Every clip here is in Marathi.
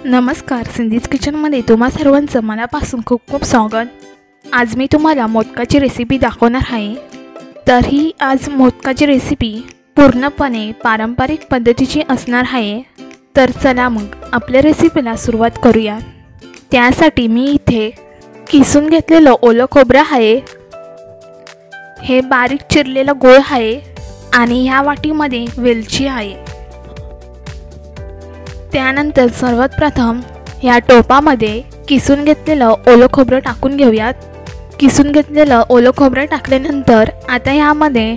नमस्कार, सिंधीज किचनमध्ये तुम्हा सर्वांचं मनापासून खूप खूप स्वागत। आज मी तुम्हाला मोदकाची रेसिपी दाखवणार आहे। तर ही आज मोदकाची रेसिपी पूर्णपणे पारंपरिक पद्धतीची असणार आहे। तर चला मग आपल्या रेसिपीला सुरुवात करूया। त्यासाठी मी इथे किसून घेतलेलं ओलं खोबरं आहे, हे बारीक चिरलेलं गूळ आहे आणि ह्या वाटीमध्ये वेलची आहे। त्यानंतर सर्वात प्रथम या टोपामध्ये किसून घेतलेलं ओलं खोबरं टाकून घेऊयात। किसून घेतलेलं ओलं खोबरं टाकल्यानंतर आता यामध्ये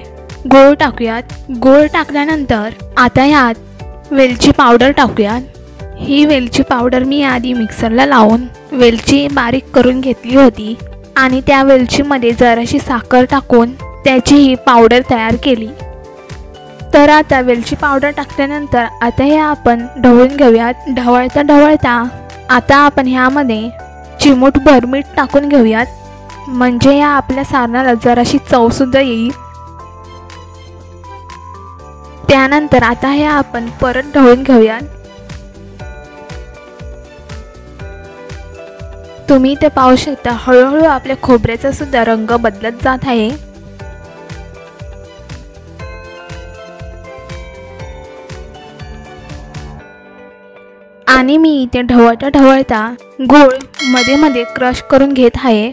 गूळ टाकूयात। गूळ टाकल्यानंतर आता यात वेलची पावडर टाकूयात। ही वेलची पावडर मी आधी मिक्सरला लावून वेलची बारीक करून घेतली होती आणि त्या वेलचीमध्ये जराशी साखर टाकून त्याची ही पावडर तयार केली। तर आता वेलची पावडर टाकल्यानंतर आता हे आपण ढवळून घेऊयात। ढवळता आता आपण ह्यामध्ये चिमूटभर मीठ टाकून घेऊयात, म्हणजे या आपल्या सारणाला जराशी चवसुद्धा येईल। त्यानंतर आता हे आपण परत ढवळून घेऊयात। तुम्ही ते पाहू शकता, हळूहळू आपल्या खोबऱ्याचा सुद्धा रंग बदलत जात आहे। आणि मी इथे ढवळता गूळ मध्ये मध्ये क्रश करून घेत आहे।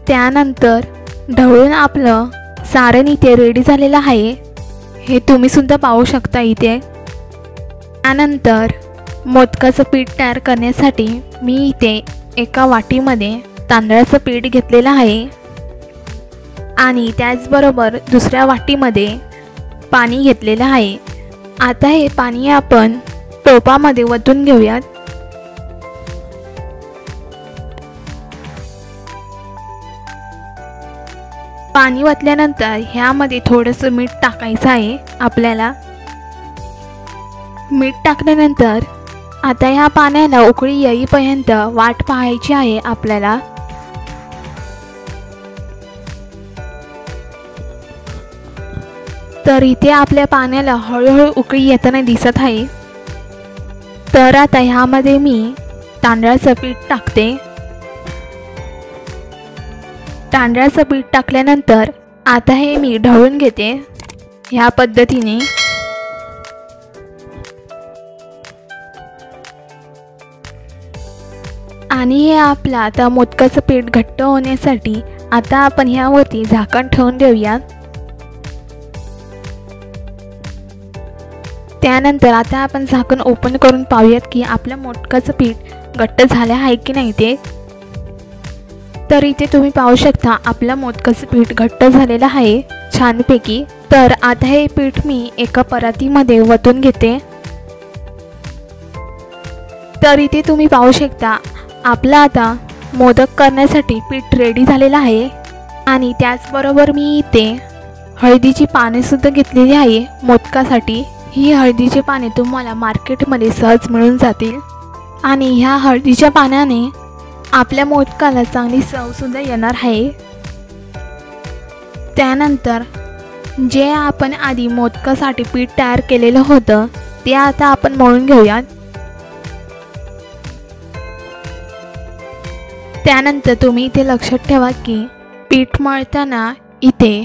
त्यानंतर ढवळून आपलं सारण इथे रेडी झालेलं आहे, हे तुम्ही सुद्धा पाहू शकता इथे। त्यानंतर मोदकाचं पीठ तयार करण्यासाठी मी इथे एका वाटीमध्ये तांदळाचं पीठ घेतलेलं आहे आणि त्याचबरोबर दुसऱ्या वाटीमध्ये पाणी घेतलेलं आहे। आता हे पाणी आपण टोपामध्ये ओतून घेऊयात। पाणी ओतल्यानंतर ह्यामध्ये थोडंसं मीठ टाकायचं आहे आपल्याला। मीठ टाकल्यानंतर आता ह्या पाण्याला उकळी येईपर्यंत वाट पाहायची आहे आपल्याला। तर इथे आपल्या पाण्याला हळूहळू उकळी येताना दिसत आहे। तर आता ह्यामध्ये मी तांदळाचं पीठ टाकते। तांदळाचं पीठ टाकल्यानंतर आता हे मी ढवळून घेते ह्या पद्धतीने। आणि हे आपलं आता मोदकाचं पीठ घट्ट होण्यासाठी आता आपण ह्यावरती झाकण ठेवून देऊया। त्यानंतर आता आपण झाकण ओपन करून पाहूयात की आपल्या मोदकाचं पीठ घट्ट झालं आहे की नाही ते। तर इथे तुम्ही पाहू शकता आपलं मोदकाचं पीठ घट्ट झालेलं आहे छानपैकी। तर आता हे पीठ मी एका परातीमध्ये वतून घेते। तर इथे तुम्ही पाहू शकता आपलं आता मोदक करण्यासाठी पीठ रेडी झालेलं आहे। आणि त्याचबरोबर मी इथे हळदीची पाने सुद्धा घेतलेली आहे मोदकासाठी। ही हळदीची पाने तुम्हाला मार्केटमध्ये सहज मिळून जातील आणि ह्या हळदीच्या पाण्याने आपल्या मोदकाला चांगली चव सुद्धा येणार आहे। त्यानंतर जे आपण आधी मोदकासाठी पीठ तयार केलेलं होतं ते आता आपण मळून घेऊयात। त्यानंतर तुम्ही इथे लक्षात ठेवा की पीठ मळताना इथे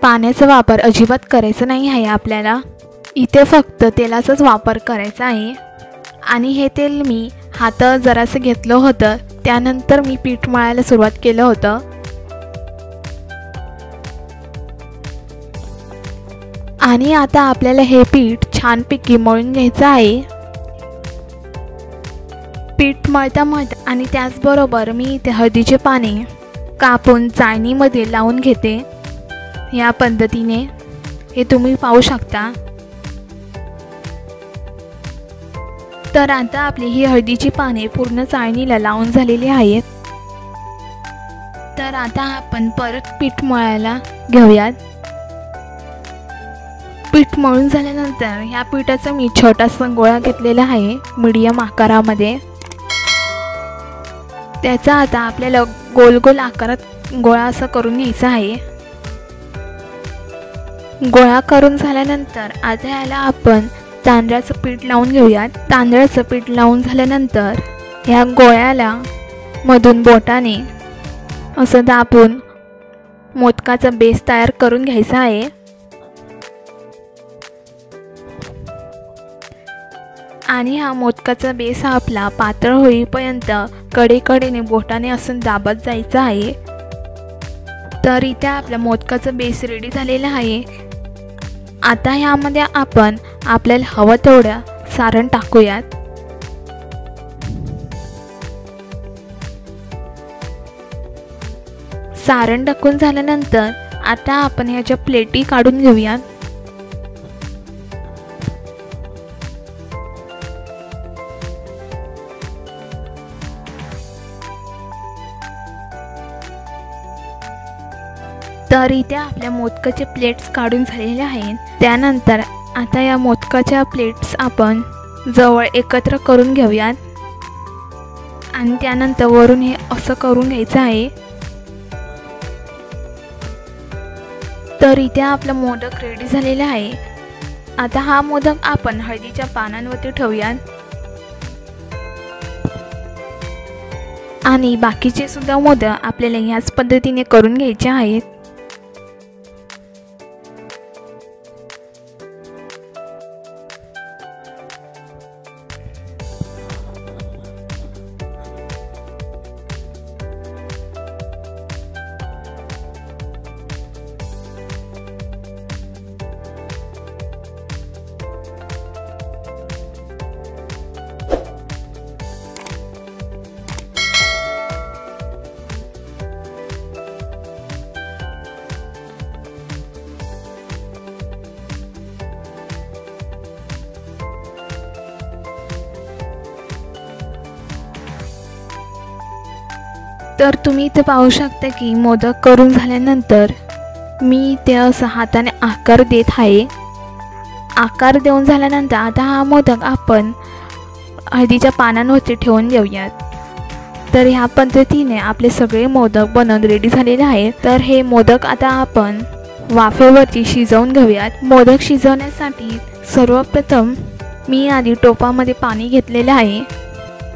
पाण्याचा वापर अजिबात करायचा नाही आहे आपल्याला। इथे फक्त तेलाचाच वापर करायचा आहे आणि हे तेल मी हातात जरासं घेतलं होतं, त्यानंतर मी पीठ मळायला सुरुवात केलं होतं। आणि आता आपल्याला हे पीठ छानपैकी मळून घ्यायचं आहे। पीठ मळता मळता आणि त्याचबरोबर मी इथे हळदीचे पाने कापून चाळणीमध्ये लावून घेते। या पद्धतीने हे तुम्ही पाहू शकता। तर आता आपली ही हळदीची पाने पूर्ण चाळणीला लावून झालेली आहेत। तर आता आपण परत पीठ मळायला घेऊयात। पीठ मळून झाल्यानंतर ह्या पिठाचा मी छोटासा गोळा घेतलेला आहे मीडियम आकारामध्ये। त्याचा आता आपल्याला गोल गोल आकारात गोळा असा करून घ्यायचा आहे। गोळा करून झाल्यानंतर आता याला आपण तांदळाचं पीठ लावून घेऊयात। तांदळाचं पीठ लावून झाल्यानंतर ह्या गोळ्याला मधून बोटाने असं दाबून मोदकाचा बेस तयार करून घ्यायचा आहे। आणि हा मोदकाचा बेस आपला पातळ होईपर्यंत कडेकडेने बोटाने असं दाबत जायचं आहे। तर इथे आपला मोदकाचा बेस रेडी झालेला आहे। आता ह्यामध्ये आपण आपल्याला हवं तेवढं सारण टाकूयात। सारण टाकून झाल्यानंतर आता आपण ह्याच्या प्लेटी काढून घेऊयात। तर इथे आपल्या मोदकाचे प्लेट्स काढून झालेले आहेत। त्यानंतर आता या मोदकाच्या प्लेट्स आपण जवळ एकत्र करून घेऊयात आणि त्यानंतर वरून हे असं करून घ्यायचं आहे। तर इथे आपला मोदक रेडी झालेला आहे। आता हा मोदक आपण हळदीच्या पानांवरती ठेवूयात आणि बाकीचे सुद्धा मोदक आपल्याला ह्याच पद्धतीने करून घ्यायचे आहेत। तर तुम्ही इथे पाहू शकता की मोदक करून झाल्यानंतर मी ते असं हाताने आकार देत आहे। आकार देऊन झाल्यानंतर आता हा मोदक आपण हळदीच्या पानांवरती ठेवून देऊयात। तर ह्या पद्धतीने आपले सगळे मोदक बनवून रेडी झालेले आहेत। तर हे मोदक आता आपण वाफेवरती शिजवून घेऊयात। मोदक शिजवण्यासाठी सर्वप्रथम मी आधी टोपामध्ये पाणी घेतलेले आहे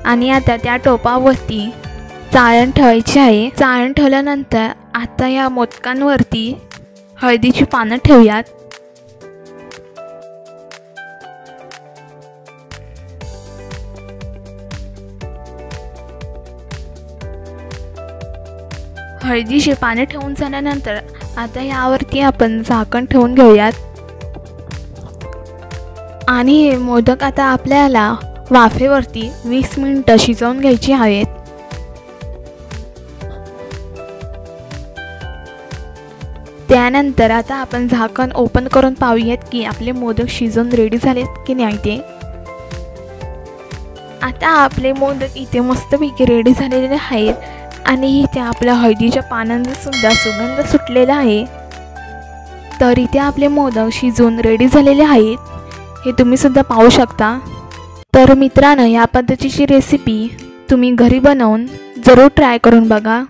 आणि आता त्या टोपावरती चाळण ठेवायची आहे। चाळण ठेवल्यानंतर आता या मोदकांवरती हळदीची पानं ठेवूयात। हळदीची पानं ठेवून झाल्यानंतर आता यावरती आपण झाकण ठेवून घेऊयात आणि हे मोदक आता आपल्याला वाफेवरती 20 मिनिटं शिजवून घ्यायची आहेत। त्यानंतर आता आपण झाकण ओपन करून पाहूयात की आपले मोदक शिजून रेडी झालेत की नाही ते। आता आपले मोदक इथे मस्तपैकी रेडी झालेले आहेत आणि इथे आपल्या हळदीच्या पानांचा सुद्धा सुगंध सुटलेला आहे। तर इथे आपले मोदक शिजून रेडी झालेले आहेत, हे तुम्ही सुद्धा पाहू शकता। तर मित्रांनो, या पद्धतीची रेसिपी तुम्ही घरी बनवून जरूर ट्राय करून बघा।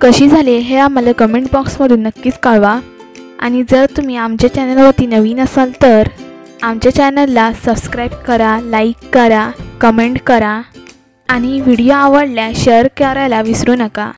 कशी झाली हे आम्हाला कमेंट बॉक्समधून नक्कीच कळवा। आणि जर तुम्ही आमच्या चॅनलवरती नवीन असाल तर आमच्या चॅनलला सबस्क्राईब करा, लाईक करा, कमेंट करा आणि व्हिडिओ आवडल्यास शेअर करायला विसरू नका.